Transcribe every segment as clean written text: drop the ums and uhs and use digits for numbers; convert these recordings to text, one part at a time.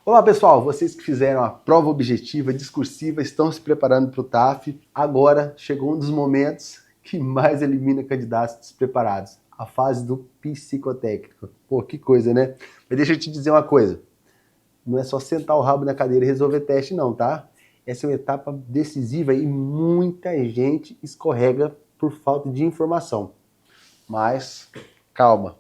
Olá pessoal, vocês que fizeram a prova objetiva, discursiva, estão se preparando para o TAF. Agora chegou um dos momentos que mais elimina candidatos despreparados, a fase do psicotécnico. Pô, que coisa, né? Mas deixa eu te dizer uma coisa, não é só sentar o rabo na cadeira e resolver teste não, tá? Essa é uma etapa decisiva e muita gente escorrega por falta de informação. Mas calma,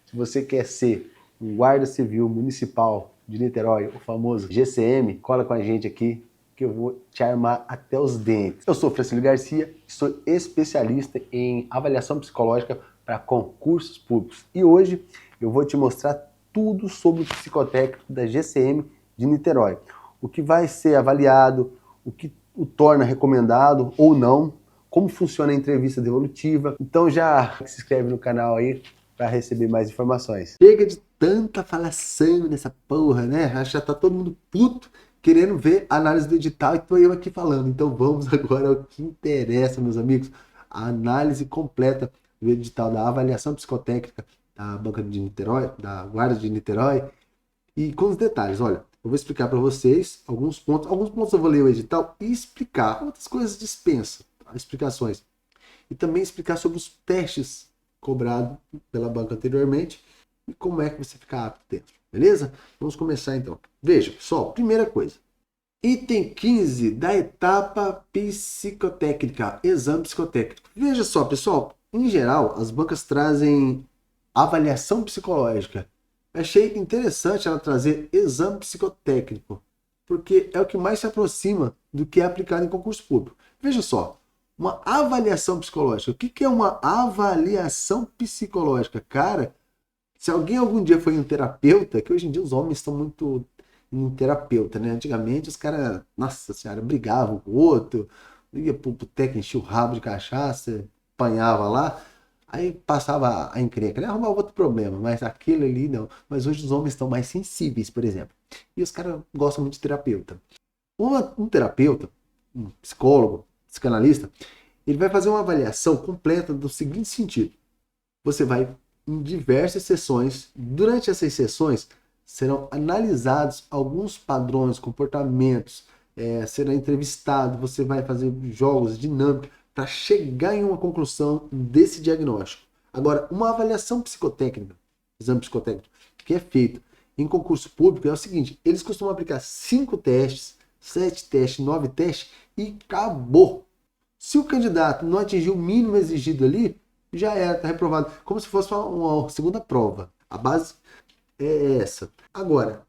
se você quer ser um guarda civil municipal de Niterói, o famoso GCM, cola com a gente aqui que eu vou te armar até os dentes. Eu sou Francilio Garcia, sou especialista em avaliação psicológica para concursos públicos e hoje eu vou te mostrar tudo sobre o psicotécnico da GCM de Niterói. O que vai ser avaliado, o que o torna recomendado ou não, como funciona a entrevista devolutiva. Então já se inscreve no canal aí para receber mais informações. Chega de tanta falação nessa porra, né? Já tá todo mundo puto querendo ver a análise do edital e tô eu aqui falando. Então vamos agora ao que interessa, meus amigos. A análise completa do edital da avaliação psicotécnica da Banca de Niterói, da Guarda de Niterói. E com os detalhes, olha, eu vou explicar para vocês alguns pontos. Alguns pontos eu vou ler o edital e explicar. Outras coisas dispensa explicações. E também explicar sobre os testes cobrados pela banca anteriormente e como é que você fica apto dentro, beleza? Vamos começar então. Veja, pessoal, primeira coisa. Item 15 da etapa psicotécnica, exame psicotécnico. Veja só, pessoal, em geral, as bancas trazem avaliação psicológica. Achei interessante ela trazer exame psicotécnico, porque é o que mais se aproxima do que é aplicado em concurso público. Veja só, uma avaliação psicológica. O que é uma avaliação psicológica? Cara, se alguém algum dia foi um terapeuta, que hoje em dia os homens estão muito em terapeuta, né? Antigamente os caras, nossa senhora, brigavam com o outro, ia pro boteco, enchia o rabo de cachaça, apanhava lá, aí passava a encrenca, né? Arrumava outro problema, mas aquele ali não. Mas hoje os homens estão mais sensíveis, por exemplo. E os caras gostam muito de terapeuta. Um terapeuta, um psicólogo, psicanalista, ele vai fazer uma avaliação completa do seguinte sentido. Você vai em diversas sessões, durante essas sessões serão analisados alguns padrões, comportamentos, será entrevistado, você vai fazer jogos, dinâmicas, para chegar em uma conclusão desse diagnóstico. Agora, uma avaliação psicotécnica, exame psicotécnico, que é feito em concurso público é o seguinte, eles costumam aplicar 5 testes, 7 testes, 9 testes e acabou. Se o candidato não atingir o mínimo exigido ali, já era, está reprovado. Como se fosse uma segunda prova. A base é essa. Agora,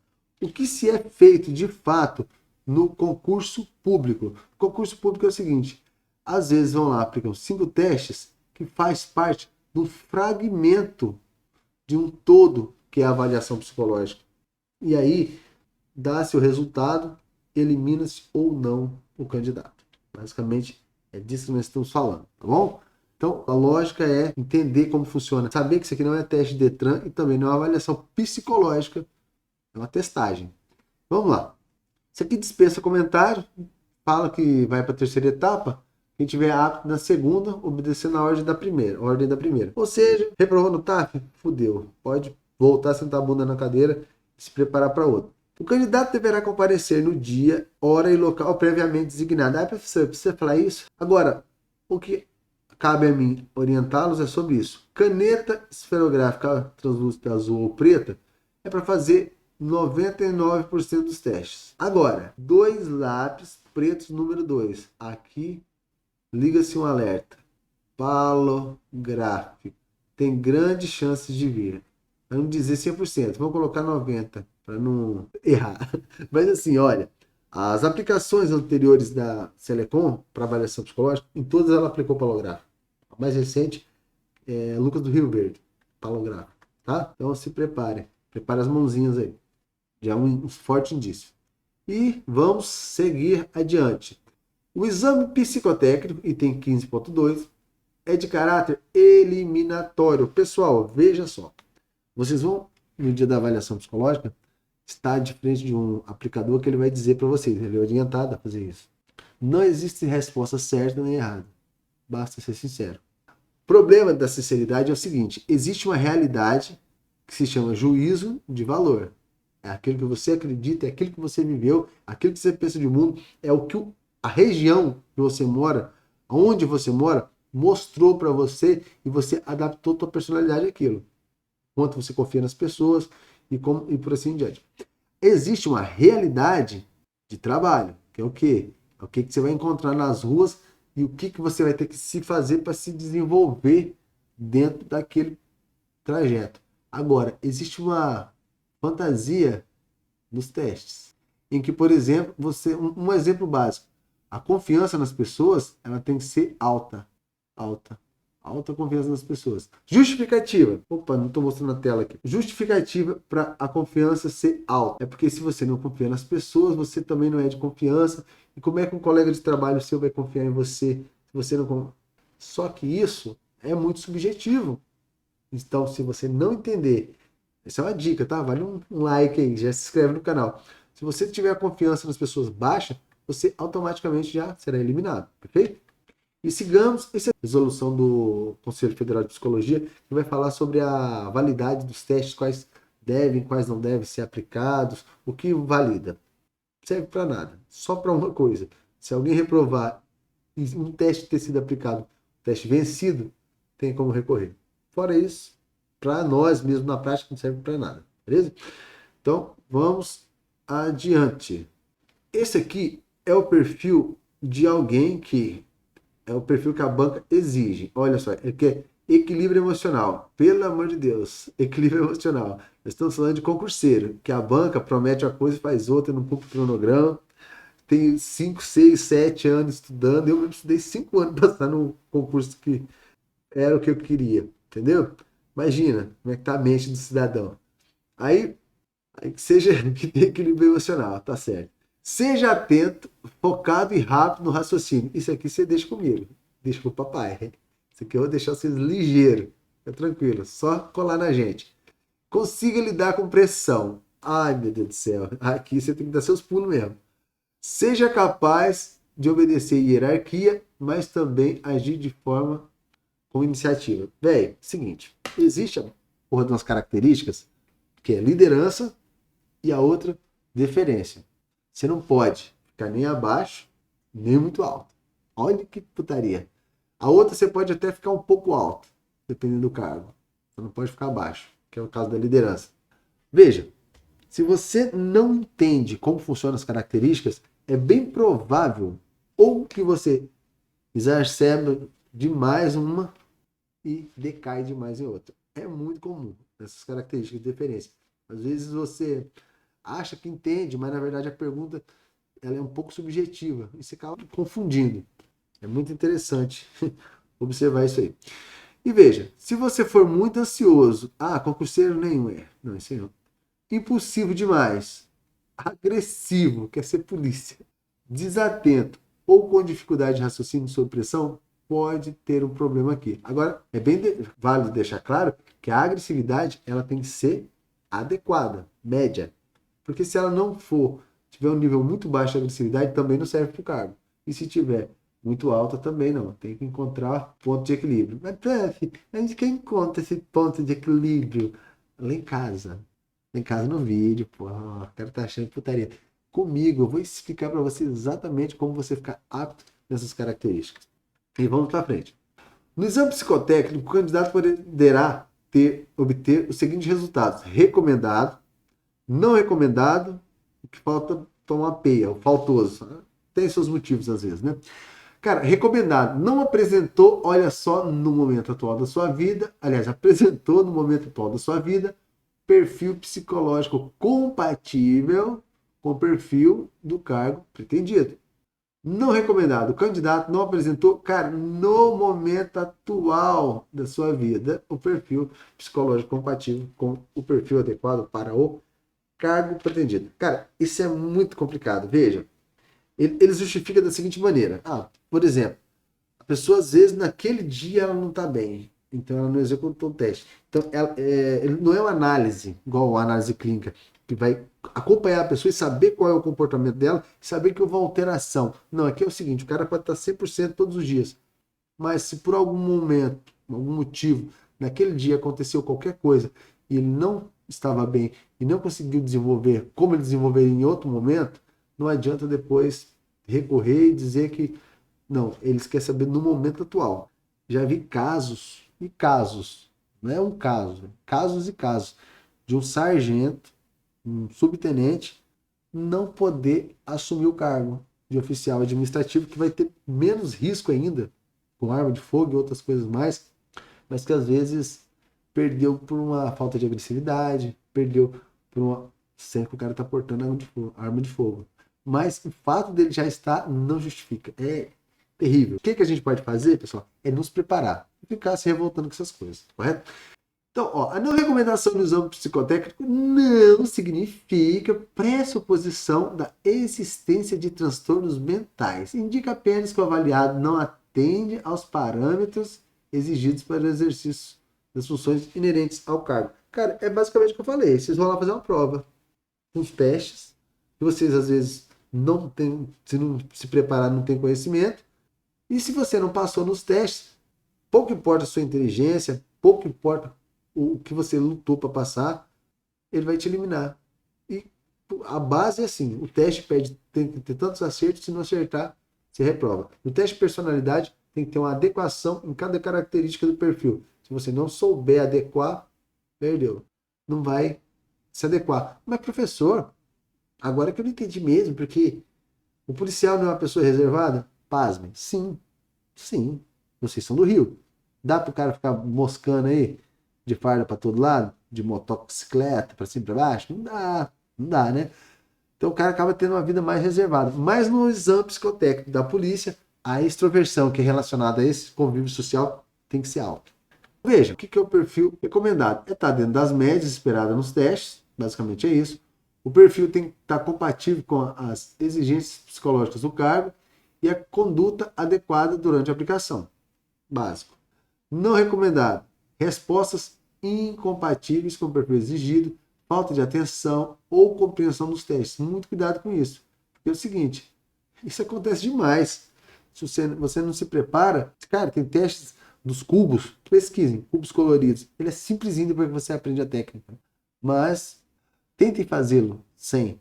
o que se é feito de fato no concurso público? O concurso público é o seguinte, às vezes vão lá, aplicam 5 testes que faz parte do fragmento de um todo que é a avaliação psicológica. E aí, dá-se o resultado, elimina-se ou não o candidato. Basicamente, é disso que nós estamos falando, tá bom? Então, a lógica é entender como funciona. Saber que isso aqui não é teste de Detran e também não é uma avaliação psicológica, é uma testagem. Vamos lá. Isso aqui dispensa comentário, fala que vai para a terceira etapa. Quem tiver apto na segunda, obedecendo a ordem da primeira. Ou seja, reprovou no TAF? Fudeu. Pode voltar a sentar a bunda na cadeira e se preparar para outra. O candidato deverá comparecer no dia, hora e local previamente designado. Ah, professor, precisa falar isso? Agora, o que cabe a mim orientá-los é sobre isso. Caneta esferográfica translúcida azul ou preta é para fazer 99% dos testes. Agora, 2 lápis pretos número 2. Aqui, liga-se um alerta. Palográfico. Tem grandes chances de vir. Para não dizer 100%. Vamos colocar 90%. Para não errar. Mas assim, olha, as aplicações anteriores da Selecom para avaliação psicológica, em todas ela aplicou palográfico. A mais recente é Lucas do Rio Verde, palográfico, tá? Então se prepare as mãozinhas aí. Já é um forte indício. E vamos seguir adiante. O exame psicotécnico, item 15.2, é de caráter eliminatório. Pessoal, veja só. Vocês vão, no dia da avaliação psicológica, estar de frente de um aplicador que ele vai dizer para vocês, ele é orientado a fazer isso. Não existe resposta certa nem errada. Basta ser sincero. O problema da sinceridade é o seguinte, existe uma realidade que se chama juízo de valor. é aquilo que você acredita, é aquilo que você viveu, aquilo que você pensa de mundo, é o que a região que você mora, onde você mora, mostrou para você e você adaptou a sua personalidade àquilo. Quanto você confia nas pessoas e por assim em diante. Existe uma realidade de trabalho, que é o quê? É o que você vai encontrar nas ruas e o que você vai ter que se fazer para se desenvolver dentro daquele trajeto. Agora, existe uma fantasia nos testes, em que, por exemplo, um exemplo básico, a confiança nas pessoas, ela tem que ser alta, alta, alta confiança nas pessoas. Justificativa, opa, não estou mostrando na tela aqui. Justificativa para a confiança ser alta, é porque se você não confia nas pessoas, você também não é de confiança. E como é que um colega de trabalho seu vai confiar em você se você não... Só que isso é muito subjetivo. Então, se você não entender, essa é uma dica, tá? Vale um like aí, já se inscreve no canal. Se você tiver a confiança nas pessoas baixa, você automaticamente já será eliminado, perfeito? E sigamos essa resolução do Conselho Federal de Psicologia, que vai falar sobre a validade dos testes, quais devem, quais não devem ser aplicados, o que valida. Não serve para nada, só para uma coisa. Se alguém reprovar e um teste ter sido aplicado, teste vencido, tem como recorrer. Fora isso, para nós mesmo na prática não serve para nada, beleza? Então, vamos adiante. Esse aqui é o perfil de alguém que é o perfil que a banca exige. Olha só, ele quer equilíbrio emocional. Pelo amor de Deus, equilíbrio emocional. Nós estamos falando de concurseiro, que a banca promete uma coisa e faz outra, não cumpre o cronograma. Tem 5, 6, 7 anos estudando. Eu mesmo estudei 5 anos para passar no concurso que era o que eu queria. Entendeu? Imagina como é que tá a mente do cidadão. Aí que seja que tenha equilíbrio emocional, tá certo. Seja atento, focado e rápido no raciocínio. Isso aqui você deixa comigo. Deixa com o papai. Isso aqui eu vou deixar vocês ligeiros. Fica tranquilo. Só colar na gente. Consiga lidar com pressão. Ai, meu Deus do céu. Aqui você tem que dar seus pulos mesmo. Seja capaz de obedecer hierarquia, mas também agir de forma com iniciativa. Véi, seguinte. Existe a porra de umas características que é liderança e a outra, deferência. Você não pode ficar nem abaixo, nem muito alto. Olha que putaria. A outra você pode até ficar um pouco alto, dependendo do cargo. Você não pode ficar abaixo, que é o caso da liderança. Veja, se você não entende como funcionam as características, é bem provável ou que você exacerba demais uma e decai demais em outra. É muito comum essas características de deferência. Às vezes você acha que entende, mas na verdade a pergunta ela é um pouco subjetiva e você acaba confundindo. É muito interessante observar isso aí. E veja, se você for muito ansioso, concurseiro nenhum é. Não, isso aí não. Impulsivo demais, agressivo, quer ser polícia, desatento ou com dificuldade de raciocínio sob pressão, pode ter um problema aqui. Agora, é bem válido deixar claro que a agressividade ela tem que ser adequada, média. Porque se ela não tiver um nível muito baixo de agressividade, também não serve para o cargo. E se tiver muito alta, também não. Tem que encontrar ponto de equilíbrio. Mas, prof, a gente quer encontrar esse ponto de equilíbrio lá em casa. Lá em casa no vídeo, pô. O cara tá achando putaria. Comigo, eu vou explicar para você exatamente como você ficar apto nessas características. E vamos para frente. No exame psicotécnico, o candidato poderá obter os seguintes resultados: recomendado, não recomendado, o que falta tomar peia, o faltoso. Tem seus motivos às vezes, né? Cara, recomendado, não apresentou, olha só, no momento atual da sua vida, aliás, apresentou no momento atual da sua vida, perfil psicológico compatível com o perfil do cargo pretendido. Não recomendado, o candidato não apresentou, cara, no momento atual da sua vida, o perfil psicológico compatível com o perfil adequado para o cargo pretendido. Cara, isso é muito complicado. Veja, ele justifica da seguinte maneira. Por exemplo, a pessoa às vezes naquele dia ela não está bem, então ela não executou o teste. Então, ele não é uma análise, igual a análise clínica, que vai acompanhar a pessoa e saber qual é o comportamento dela, saber que houve uma alteração. Não, aqui é o seguinte, o cara pode estar 100% todos os dias, mas se por algum momento, algum motivo, naquele dia aconteceu qualquer coisa e ele não estava bem e não conseguiu desenvolver como ele desenvolveria em outro momento, não adianta depois recorrer e dizer que não, eles querem saber no momento atual. Já vi casos e casos, não é um caso, casos e casos, de um sargento, um subtenente, não poder assumir o cargo de oficial administrativo, que vai ter menos risco ainda, com arma de fogo e outras coisas mais, mas que às vezes perdeu por uma falta de agressividade, perdeu por uma. Sempre que o cara está portando arma de fogo. Mas o fato dele já estar não justifica. É terrível. O que a gente pode fazer, pessoal? É nos preparar. E ficar se revoltando com essas coisas, correto? Então, ó, a não recomendação do exame psicotécnico não significa pressuposição da existência de transtornos mentais. Indica apenas que o avaliado não atende aos parâmetros exigidos para o exercício das funções inerentes ao cargo. Cara, é basicamente o que eu falei. Vocês vão lá fazer uma prova, uns testes, que vocês às vezes não têm, se não se preparar, não tem conhecimento. E se você não passou nos testes, pouco importa a sua inteligência, pouco importa o que você lutou para passar, ele vai te eliminar. E a base é assim, o teste tem que ter tantos acertos, se não acertar, você reprova. No teste de personalidade, tem que ter uma adequação em cada característica do perfil. Se você não souber adequar, perdeu. Não vai se adequar. Mas, professor, agora que eu não entendi mesmo, porque o policial não é uma pessoa reservada? Pasmem. Sim. Sim. Vocês são do Rio. Dá pro cara ficar moscando aí de farda para todo lado? De motocicleta para cima e para baixo? Não dá. Não dá, né? Então o cara acaba tendo uma vida mais reservada. Mas no exame psicotécnico da polícia, a extroversão que é relacionada a esse convívio social tem que ser alta. Veja, o que é o perfil recomendado? É estar dentro das médias esperadas nos testes, basicamente é isso. O perfil tem que estar compatível com as exigências psicológicas do cargo e a conduta adequada durante a aplicação. Básico. Não recomendado. Respostas incompatíveis com o perfil exigido, falta de atenção ou compreensão dos testes. Muito cuidado com isso. Porque é o seguinte, isso acontece demais. Se você não se prepara, cara, tem testes dos cubos, pesquisem, cubos coloridos. Ele é simplesinho depois que você aprende a técnica. Mas tentem fazê-lo sem.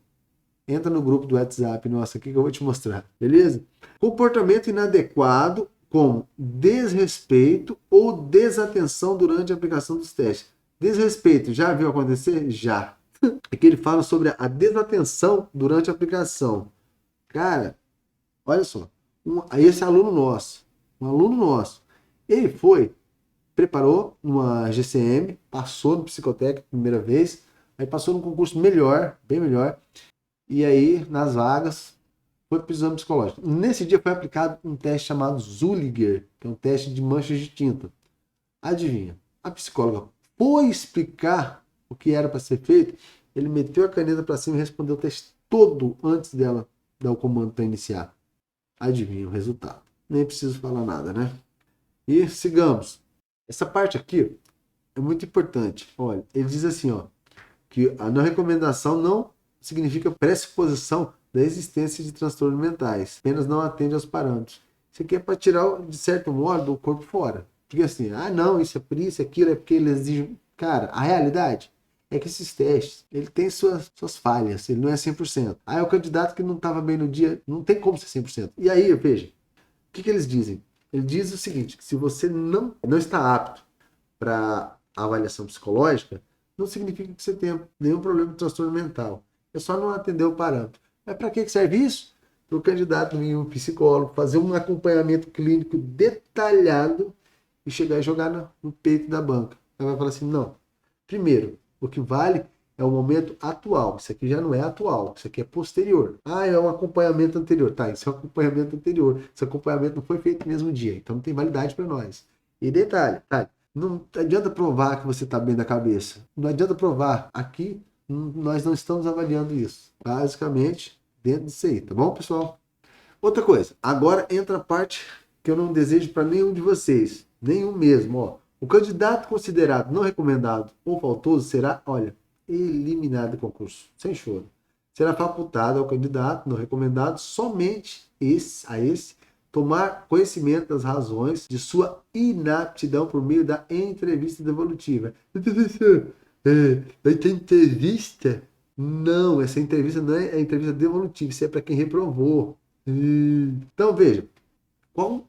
Entra no grupo do WhatsApp, nossa, aqui que eu vou te mostrar, beleza? Comportamento inadequado, como desrespeito ou desatenção durante a aplicação dos testes. Desrespeito, já viu acontecer? Já. Aqui ele fala sobre a desatenção durante a aplicação. Cara, olha só, esse um aluno nosso, ele preparou uma GCM, passou no psicotécnico primeira vez, aí passou num concurso melhor, bem melhor, e aí nas vagas foi para o exame psicológico. Nesse dia foi aplicado um teste chamado Zulliger, que é um teste de manchas de tinta. Adivinha? A psicóloga foi explicar o que era para ser feito, ele meteu a caneta para cima e respondeu o teste todo antes dela dar o comando para iniciar. Adivinha o resultado. Nem preciso falar nada, né? E sigamos. Essa parte aqui é muito importante. Olha, ele diz assim, ó, que a não recomendação não significa pressuposição da existência de transtornos mentais, apenas não atende aos parâmetros. Isso aqui é para tirar, de certo modo, o corpo fora. Porque assim, não, isso é por isso, aquilo é porque ele exige. Cara, a realidade é que esses testes, ele tem suas falhas, ele não é 100%. Aí o candidato que não estava bem no dia, não tem como ser 100%. E aí, veja, o que eles dizem? Ele diz o seguinte, que se você não está apto para avaliação psicológica, não significa que você tenha nenhum problema de transtorno mental. É só não atender o parâmetro. Mas para que serve isso? Para o candidato vir um psicólogo, fazer um acompanhamento clínico detalhado e chegar e jogar no peito da banca. Aí vai falar assim, não. Primeiro, o que vale é o momento atual. Isso aqui já não é atual, isso aqui é posterior. É um acompanhamento anterior. Tá, isso é um acompanhamento anterior. Esse acompanhamento não foi feito no mesmo dia, então não tem validade para nós. E detalhe, não adianta provar que você está bem da cabeça. Não adianta provar. Aqui, nós não estamos avaliando isso. Basicamente, dentro disso aí, tá bom, pessoal? Outra coisa, agora entra a parte que eu não desejo para nenhum de vocês. Nenhum mesmo, ó. O candidato considerado não recomendado ou faltoso será, olha, eliminado do concurso, sem choro. Será facultado ao candidato não recomendado somente a esse tomar conhecimento das razões de sua inaptidão por meio da entrevista devolutiva. Vai ter entrevista? Não, essa entrevista não é a entrevista devolutiva, isso é para quem reprovou. Então, veja, qual,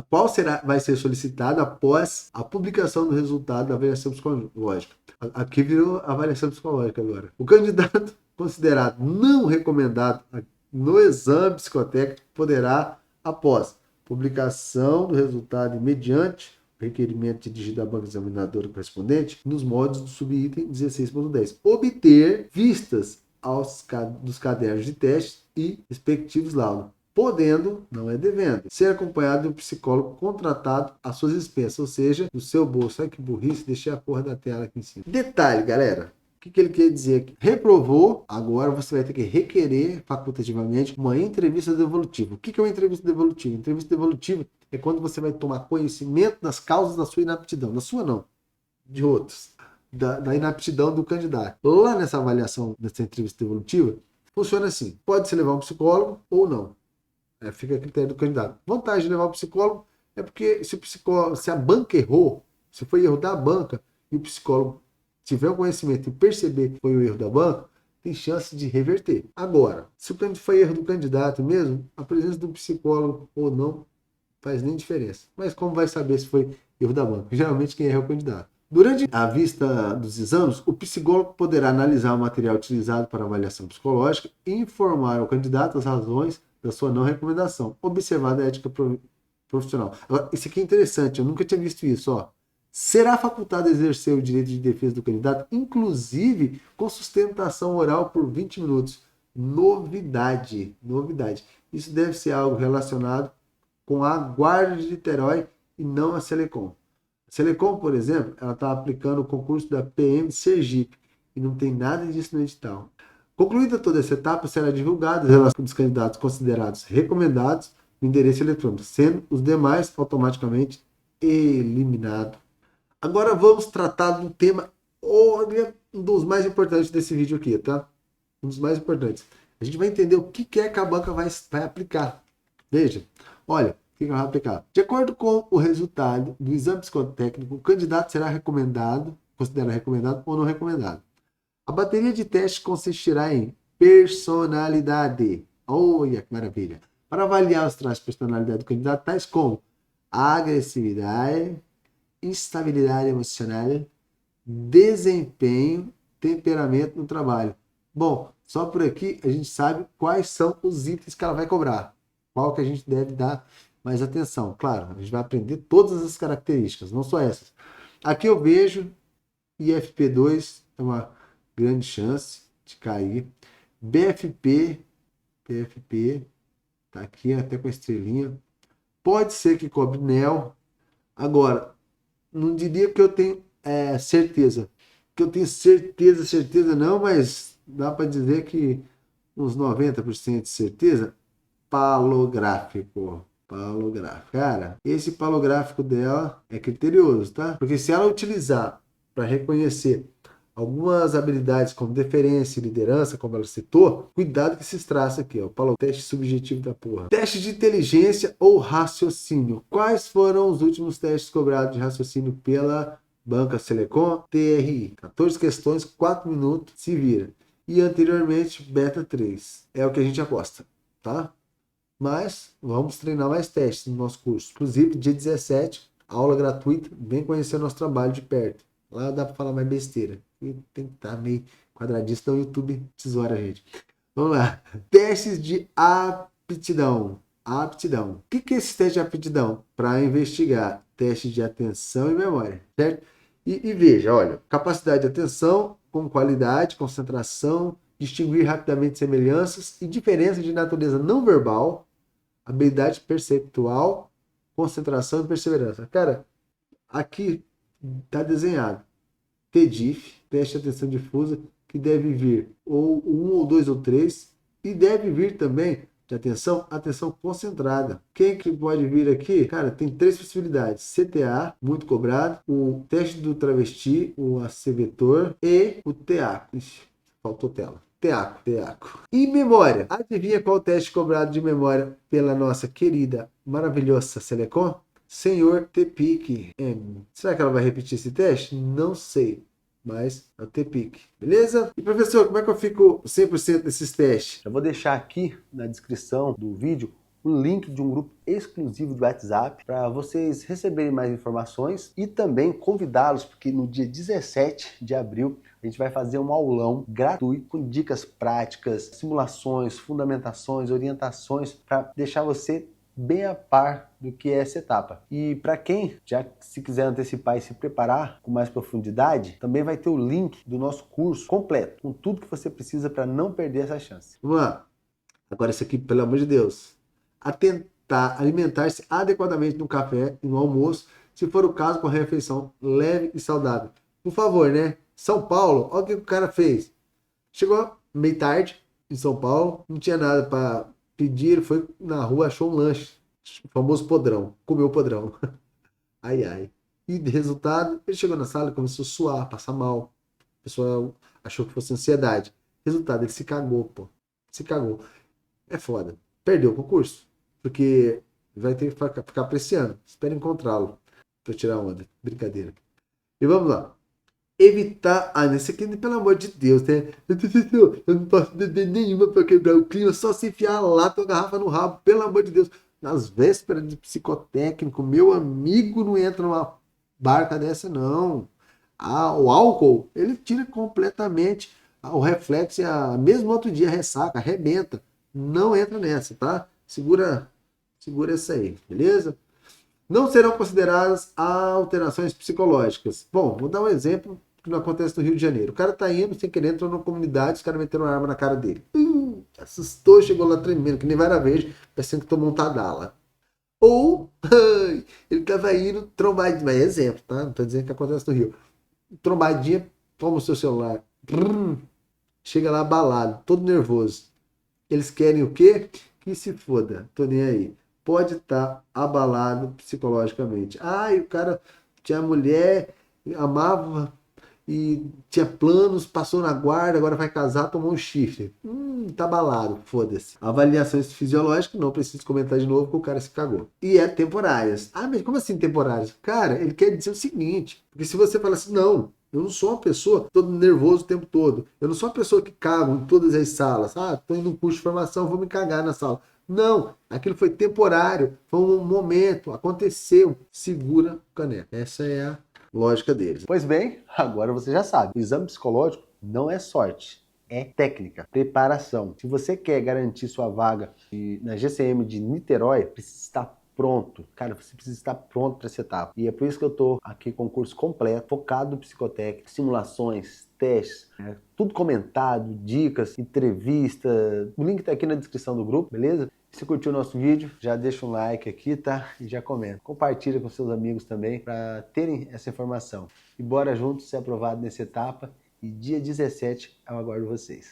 qual vai ser solicitado após a publicação do resultado da avaliação psicológica. Aqui virou avaliação psicológica agora. O candidato considerado não recomendado no exame psicotécnico poderá, após publicação do resultado e mediante o requerimento dirigido à banca examinadora correspondente, nos moldes do subitem 16.10, obter vistas dos cadernos de teste e respectivos laudos, podendo, não é devendo, ser acompanhado de um psicólogo contratado às suas expensas, ou seja, do seu bolso. Ai, que burrice, deixei a porra da tela aqui em cima. Detalhe, galera. O que ele quer dizer aqui? Reprovou, agora você vai ter que requerer facultativamente uma entrevista devolutiva. O que é uma entrevista devolutiva? Entrevista devolutiva é quando você vai tomar conhecimento das causas da sua inaptidão. Da sua não, de outros. Da inaptidão do candidato. Lá nessa avaliação, nessa entrevista devolutiva, funciona assim. Pode-se levar um psicólogo ou não. Fica a critério do candidato. Vantagem de levar o psicólogo é porque se a banca errou, se foi erro da banca e o psicólogo tiver o conhecimento e perceber que foi o erro da banca, tem chance de reverter. Agora, se foi erro do candidato mesmo, a presença do psicólogo ou não faz nem diferença. Mas como vai saber se foi erro da banca? Geralmente quem erra é o candidato. Durante a vista dos exames, o psicólogo poderá analisar o material utilizado para avaliação psicológica e informar ao candidato as razões da sua não recomendação, observada a ética profissional. Agora, isso aqui é interessante, eu nunca tinha visto isso, ó. Será facultado exercer o direito de defesa do candidato, inclusive com sustentação oral por 20 minutos. Novidade, novidade. Isso deve ser algo relacionado com a Guarda de Niterói e não a Selecom. A Selecom, por exemplo, ela está aplicando o concurso da PM de Sergipe e não tem nada disso no edital. Concluída toda essa etapa, será divulgada as relações dos candidatos considerados recomendados no endereço eletrônico, sendo os demais automaticamente eliminados. Agora vamos tratar do tema, olha, um dos mais importantes desse vídeo aqui, tá? Um dos mais importantes. A gente vai entender o que é que a banca vai aplicar. Veja, olha, o que ela vai aplicar. De acordo com o resultado do exame psicotécnico, o candidato será considerado recomendado ou não recomendado. A bateria de testes consistirá em personalidade. Olha que maravilha! Para avaliar os traços de personalidade do candidato, tais como agressividade, instabilidade emocional, desempenho, temperamento no trabalho. Bom, só por aqui a gente sabe quais são os itens que ela vai cobrar. Qual que a gente deve dar mais atenção. Claro, a gente vai aprender todas as características, não só essas. Aqui eu vejo IFP2 é uma grande chance de cair. BFP tá aqui até com a estrelinha. Pode ser que cobre NEL. Agora, não diria que eu tenho certeza. Que eu tenho certeza não, mas dá para dizer que uns 90% de certeza. Palográfico. Cara, esse palográfico dela é criterioso, tá? Porque se ela utilizar para reconhecer algumas habilidades como deferência e liderança, como ela citou, cuidado com esses traços aqui, ó. Teste subjetivo da porra. Teste de inteligência ou raciocínio. Quais foram os últimos testes cobrados de raciocínio pela Banca Selecom? TRI. 14 questões, 4 minutos, se vira. E anteriormente, Beta 3. É o que a gente aposta, tá? Mas vamos treinar mais testes no nosso curso. Inclusive, dia 17, aula gratuita. Vem conhecer o nosso trabalho de perto. Lá dá para falar mais besteira. E tem que estar meio quadradista, então o YouTube tesoura a gente. Vamos lá. Testes de aptidão. O que é esse teste de aptidão? Para investigar testes de atenção e memória, certo? E veja, olha, capacidade de atenção com qualidade, concentração, distinguir rapidamente semelhanças e diferenças de natureza não verbal, habilidade perceptual, concentração e perseverança. Cara, aqui está desenhado TDIF, teste de atenção difusa, que deve vir ou 1 ou 2 ou 3, e deve vir também de atenção concentrada. Quem que pode vir aqui? Cara, tem 3 possibilidades: CTA, muito cobrado, o teste do travesti, o AC-vetor e o TEACO. Ixi, faltou tela. TEACO. E memória. Adivinha qual teste cobrado de memória pela nossa querida, maravilhosa Selecom? Senhor Tepic. Será que ela vai repetir esse teste? Não sei. mas é o TPIC, beleza? E professor, como é que eu fico 100% desses testes? Eu vou deixar aqui na descrição do vídeo um link de um grupo exclusivo do WhatsApp para vocês receberem mais informações e também convidá-los, porque no dia 17 de abril a gente vai fazer um aulão gratuito com dicas práticas, simulações, fundamentações, orientações para deixar você bem a par do que é essa etapa. E para quem já se quiser antecipar e se preparar com mais profundidade, também vai ter o link do nosso curso completo, com tudo que você precisa para não perder essa chance. Vamos lá. Agora isso aqui, pelo amor de Deus. Atentar alimentar-se adequadamente no café e no almoço, se for o caso, com a refeição leve e saudável. Por favor, né? São Paulo, olha o que o cara fez. Chegou meio tarde em São Paulo, não tinha nada para pedir, ele foi na rua, achou um lanche, o famoso podrão, comeu o podrão. Ai, ai. E de resultado, ele chegou na sala e começou a suar, passar mal. A pessoa achou que fosse ansiedade. Resultado, ele se cagou, pô. Se cagou. É foda. Perdeu o concurso. Porque vai ter que ficar apreciando. Espero encontrá-lo pra eu tirar onda. Brincadeira. E vamos lá. Evitar. Ah, nesse aqui, pelo amor de Deus, né? Eu não posso beber nenhuma pra quebrar o clima, só se enfiar a lata ou a garrafa no rabo, pelo amor de Deus. Nas vésperas de psicotécnico, meu amigo não entra numa barca dessa, não. Ah, o álcool, ele tira completamente o reflexo, mesmo outro dia ressaca, arrebenta. Não entra nessa, tá? Segura essa aí, beleza? Não serão consideradas alterações psicológicas. Bom, vou dar um exemplo que não acontece no Rio de Janeiro. O cara tá indo, sem querer, entrou numa comunidade, os caras meteram uma arma na cara dele. Assustou, chegou lá tremendo, que nem vara verde, parecendo que tomou um Tadala. Ou ele tava indo trombadinha, mas é exemplo, tá? Não tô dizendo que acontece no Rio. Trombadinha, toma o seu celular. Chega lá abalado, todo nervoso. Eles querem o quê? Que se foda, tô nem aí. Pode estar abalado psicologicamente. Ah, e o cara tinha mulher, amava e tinha planos, passou na guarda, agora vai casar, tomou um chifre. Tá abalado, foda-se. Avaliações fisiológicas, não preciso comentar de novo, que o cara se cagou. E é temporárias. Ah, mas como assim temporárias? Cara, ele quer dizer o seguinte, porque se você fala assim, não, eu não sou uma pessoa todo nervoso o tempo todo. Eu não sou uma pessoa que cago em todas as salas. Ah, tô indo num curso de formação, vou me cagar na sala. Não, aquilo foi temporário, foi um momento, aconteceu. Segura o caneco. Essa é a lógica deles. Pois bem, agora você já sabe. O exame psicológico não é sorte, é técnica, preparação. Se você quer garantir sua vaga na GCM de Niterói, precisa estar pronto. Cara, você precisa estar pronto para essa etapa. E é por isso que eu tô aqui com o curso completo, focado no psicotécnico, simulações, testes, tudo comentado, dicas, entrevista. O link tá aqui na descrição do grupo, beleza? Se curtiu o nosso vídeo, já deixa um like aqui, tá? E já comenta. Compartilha com seus amigos também para terem essa informação. E bora juntos ser aprovado nessa etapa. E dia 17 eu aguardo vocês.